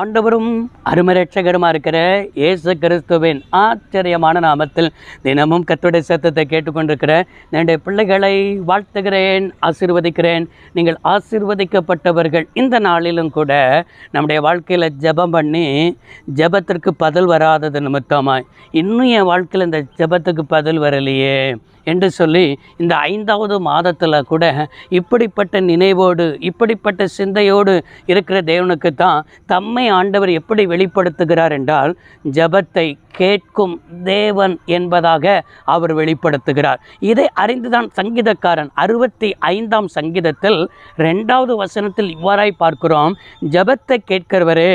ஆண்டவரும் அருமரட்சகருமா இருக்கிற இயேசு கிறிஸ்துவின் ஆச்சரியமான நாமத்தில் தினமும் கர்த்தருடைய சத்தத்தை கேட்டுக்கொண்டிருக்கிற என்னுடைய பிள்ளைகளை வாழ்த்துகிறேன், ஆசீர்வதிக்கிறேன். நீங்கள் ஆசீர்வதிக்கப்பட்டவர்கள். இந்த நாளிலும் கூட நம்முடைய வாழ்க்கையில் ஜெபம் பண்ணி ஜெபத்திற்கு பதில் வராதது நிமித்தமாய் இன்னும் என் வாழ்க்கையில் இந்த ஜெபத்துக்கு பதில் வரலையே என்று சொல்லி இந்த 5வது மாதத்தில் கூட இப்படிப்பட்ட நினைவோடு இப்படிப்பட்ட சிந்தையோடு இருக்கிற தேவனுக்கு தான் தம்மை ஆண்டவர் எப்படி வெளிப்படுத்துகிறார் என்றால் ஜெபத்தை கேட்கும் தேவன் என்பதாக அவர் வெளிப்படுத்துகிறார். இதை அறிந்துதான் சங்கீதக்காரன் 65ஆம் சங்கீதத்தில் 2வது வசனத்தில் இவ்வாறாய் பார்க்கிறோம், ஜெபத்தை கேட்கிறவரே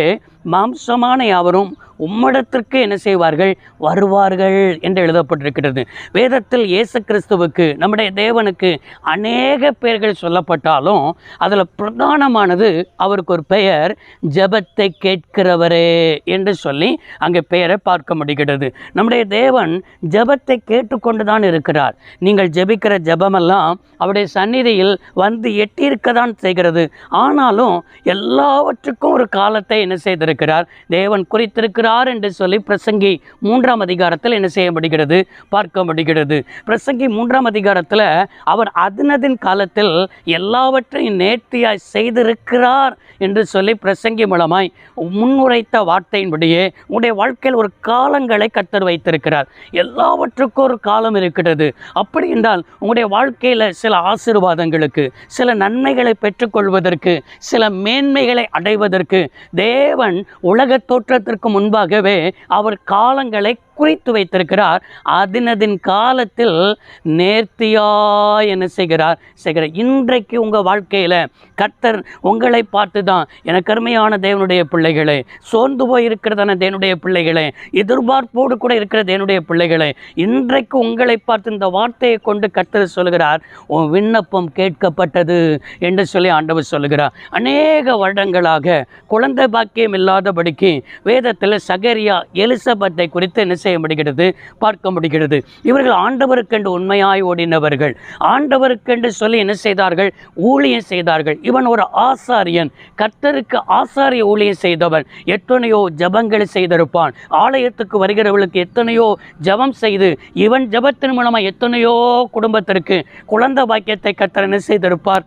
மாம்சமான யாவரும் உம்மிடத்திற்கு என்ன செய்வார்கள், வருவார்கள் என்று எழுதப்பட்டிருக்கிறது. வேதத்தில் இயேசு கிறிஸ்துவுக்கு நம்முடைய தேவனுக்கு அநேக பெயர்கள் சொல்லப்பட்டாலும் அதில் பிரதானமானது அவருக்கு ஒரு பெயர் ஜெபத்தை கேட்கிறவரே என்று சொல்லி அங்கே பெயரை பார்க்க முடிகிறது. நம்முடைய தேவன் ஜெபத்தை கேட்டுக்கொண்டு தான் இருக்கிறார். நீங்கள் ஜெபிக்கிற ஜெபமெல்லாம் அவருடைய சந்நிதியில் வந்து எட்டியிருக்க தான் செய்கிறது. ஆனாலும் எல்லாவற்றுக்கும் ஒரு காலத்தை என்ன செய்திருக்கிறார், தேவன் குறித்திருக்கிறார் என்று சொல்லி பிரசங்கி 3ஆம் அதிகாரத்தில் என்ன செய்ய முடிகிறது, பார்க்க முடிகிறது. பிரசங்கி 3ஆம் அதிகாரத்தில் அவர் அதனதின் காலத்தில் எல்லாவற்றையும் நேர்த்தியாய் செய்திருக்கிறார் என்று சொல்லி பிரசங்கி மூலமாய் முன்னுரைத்த வார்த்தையின்படியே உங்களுடைய வாழ்க்கையில் ஒரு காலங்களை கர்த்தர் வைத்திருக்கிறார். எல்லாவற்றுக்கும் ஒரு காலம் இருக்கிறது. அப்படி என்றால் உங்களுடைய வாழ்க்கையில் சில ஆசீர்வாதங்களுக்கு, சில நன்மைகளை பெற்றுக்கொள்வதற்கு, சில மேன்மைகளை அடைவதற்கு தேவன் உலக தோற்றத்திற்கு முன்பாகவே அவர் காலங்களை குறித்து வைத்திருக்கிறார். அதனதின் காலத்தில் நேர்த்தியாய் என்ன செய்கிறார். இன்றைக்கு உங்கள் வாழ்க்கையில் கர்த்தர் உங்களை பார்த்து தான், எனக்கு அருமையான தேவனுடைய பிள்ளைகளே, சோர்ந்து போய் இருக்கிறதான தேவனுடைய பிள்ளைகளே, எதிர்பார்ப்போடு கூட இருக்கிற தேவனுடைய பிள்ளைகளே, இன்றைக்கு உங்களை பார்த்து இந்த வார்த்தையை கொண்டு கர்த்தர் சொல்கிறார், உன் விண்ணப்பம் கேட்கப்பட்டது என்று சொல்லி ஆண்டவர் சொல்கிறார். அநேக வருடங்களாக குழந்தை பாக்கியம் இல்லாதபடிக்கு வேதத்தில் சகரியா எலிசபெத்தை குறித்து என்ன செய்ய முடிகிறது, பார்க்க முடிகிறது. இவர்கள் ஆண்டவருக்கென்று உண்மையாய் ஓடினவர்கள். ஆண்டவருக்கென்று சொல்லி என்ன செய்தார்கள், ஊழியம் செய்தார்கள். இவன் ஒரு ஆசாரியன், கர்த்தருக்கு ஆசாரிய ஊழியம் செய்தவன். எத்தனையோ ஜபங்களை செய்திருப்பான். ஆலயத்துக்கு வருகிறவர்களுக்கு எத்தனையோ ஜபம் செய்து இவன் ஜபத்தின் மூலமாக எத்தனையோ குடும்பத்திற்கு குழந்தை பாக்கியத்தை கர்த்தர் என்ன செய்திருப்பார்,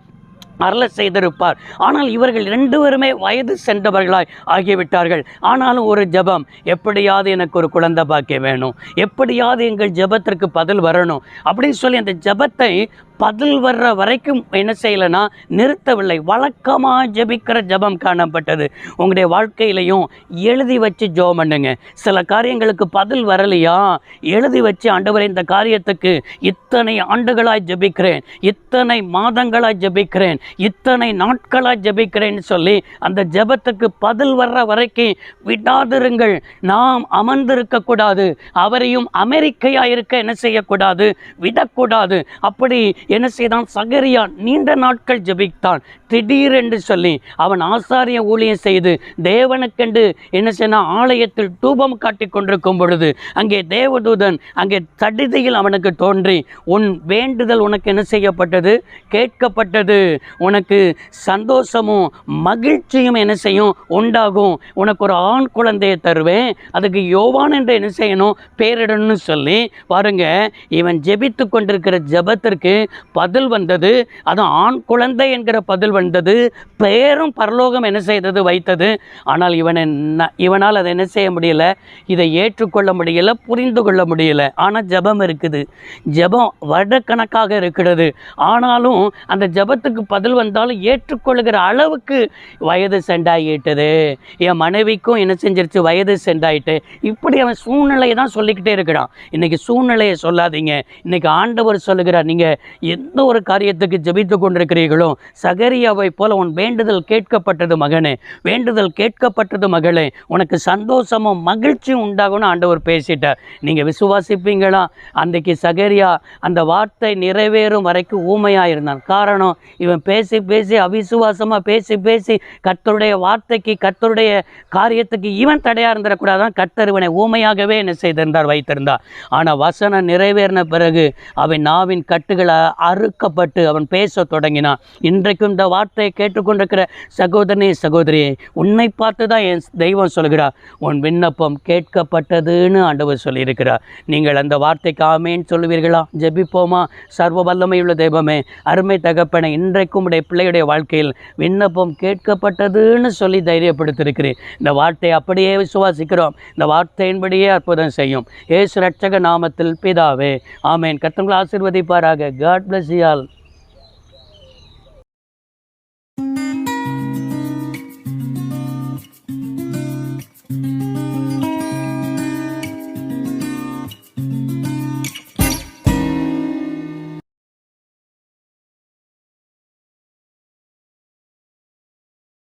அருள செய்திருப்பார். ஆனால் இவர்கள் 2 பேருமே வயது சென்றவர்களாய் ஆகிவிட்டார்கள். ஆனாலும் ஒரு ஜெபம், எப்படியாவது எனக்கு ஒரு குழந்தை பாக்கியம் வேணும், எப்படியாவது எங்கள் ஜெபத்திற்கு பதில் வரணும் அப்படின்னு சொல்லி அந்த ஜெபத்தை பதில் வர்ற வரைக்கும் என்ன செய்யலைன்னா நிறுத்தவில்லை. வழக்கமாக ஜெபிக்கிற ஜெபம் காணப்பட்டது. உங்களுடைய வாழ்க்கையிலையும் எழுதி வச்சு ஜெபம் பண்ணுங்க. சில காரியங்களுக்கு பதில் வரலையா, எழுதி வச்சு ஆண்டவரே இந்த காரியத்துக்கு இத்தனை ஆண்டுகளாய் ஜெபிக்கிறேன், இத்தனை மாதங்களாய் ஜெபிக்கிறேன், இத்தனை நாட்களாய் ஜெபிக்கிறேன்னு சொல்லி அந்த ஜெபத்துக்கு பதில் வர்ற வரைக்கும் விடாதிருங்கள். நாம் அமர்ந்திருக்கக்கூடாது, அவரையும் அமெரிக்கையாக இருக்க என்ன செய்யக்கூடாது, விடக்கூடாது. அப்படி என்ன செய்தான், சகரியா நீண்ட நாட்கள் ஜெபித்தான். திடீரென்று சொல்லி அவன் ஆசாரிய ஊழியம் செய்து தேவனுக்கென்று என்ன செய்தான், ஆலயத்தில் தூபம் காட்டி கொண்டிருக்கும் பொழுது அங்கே தேவதூதன் அங்கே சடிதியில் அவனுக்கு தோன்றி, உன் வேண்டுதல் உனக்கு என்ன செய்யப்பட்டது, கேட்கப்பட்டது. உனக்கு சந்தோஷமும் மகிழ்ச்சியும் என்ன செய்யும், உண்டாகும். உனக்கு ஒரு ஆண் குழந்தையை தருவேன், அதுக்கு யோவான் என்று என்ன செய்யணும், பேரிடணும்னு சொல்லி பாருங்க. இவன் ஜெபித்து கொண்டிருக்கிற ஜெபத்திற்கு பதில் வந்தது. அது ஆண் குழந்தை என்கிற பதில் வந்தது. பெயரும் பரலோகம் என்ன செய்தது, வைத்தது. ஆனால் இவனால் அதை என்ன செய்ய முடியல, இதை ஏற்றுக்கொள்ள முடியல, புரிந்து கொள்ள முடியல. ஆனால் ஜெபம் இருக்குது, ஜெபம் வருடக்கணக்காக இருக்கிறது. ஆனாலும் அந்த ஜெபத்துக்கு பதில் வந்தாலும் ஏற்றுக்கொள்ளுகிற அளவுக்கு வயது சென்றாயிட்டது. என் மனைவிக்கும் என்ன செஞ்சிருச்சு, வயது சென்றாயிட்டு. இப்படி அவன் சூழ்நிலையை தான் சொல்லிக்கிட்டே இருக்கிறான். இன்னைக்கு சூழ்நிலையை சொல்லாதீங்க. இன்னைக்கு ஆண்டவர் சொல்லுகிறார், நீங்கள் எந்த ஒரு காரியத்துக்கு ஜெபித்து கொண்டிருக்கிறீர்களோ சகரியாவை போல உன் வேண்டுதல் கேட்கப்பட்டது மகனே, வேண்டுதல் கேட்கப்பட்டது மகளே, உனக்கு சந்தோஷமும் மகிழ்ச்சியும் உண்டாகும்னு ஆண்டவர் பேசிட்டார். நீங்கள் விசுவாசிப்பீங்களா? அன்றைக்கு சகரியா அந்த வார்த்தை நிறைவேறும் வரைக்கும் ஊமையாக இருந்தான். காரணம், இவன் பேசி பேசி அவிசுவாசமாக பேசி பேசி கர்த்தருடைய வார்த்தைக்கு கர்த்தருடைய காரியத்துக்கு இவன் தடையாக இருந்துடக்கூடாதான் கர்த்தர் இவனை ஊமையாகவே என்ன செய்திருந்தார், வைத்திருந்தார். ஆனால் வசனம் நிறைவேறின பிறகு அவன் நாவின் கட்டுகளை அறுக்கப்பட்டு அவன் பேச தொடங்கினான். இன்றைக்கும் இந்த வார்த்தையை கேட்டுக்கொண்டிருக்கிற சகோதரனே சகோதரியே, உன்னை பார்த்து தான் என் தெய்வம் சொல்கிறார், உன் விண்ணப்பம் கேட்கப்பட்டதுன்னு ஆண்டவர் சொல்லியிருக்கிறார். நீங்கள் அந்த வார்த்தைக்கு ஆமேன்னு சொல்லுவீர்களா? ஜெபிப்போமா? சர்வ வல்லமையுள்ள தெய்வமே, அருமை தகப்பனை, இன்றைக்கும் உடைய பிள்ளையுடைய வாழ்க்கையில் விண்ணப்பம் கேட்கப்பட்டதுன்னு சொல்லி தைரியப்படுத்தியிருக்கிறேன். இந்த வார்த்தையை அப்படியே விசுவாசிக்கிறோம். இந்த வார்த்தையின்படியே அற்புதம் செய்யும். இயேசு ரட்சக நாமத்தில் பிதாவே, ஆமேன். கர்த்தர் உங்களை ஆசீர்வதிப்பாராக. God bless you all.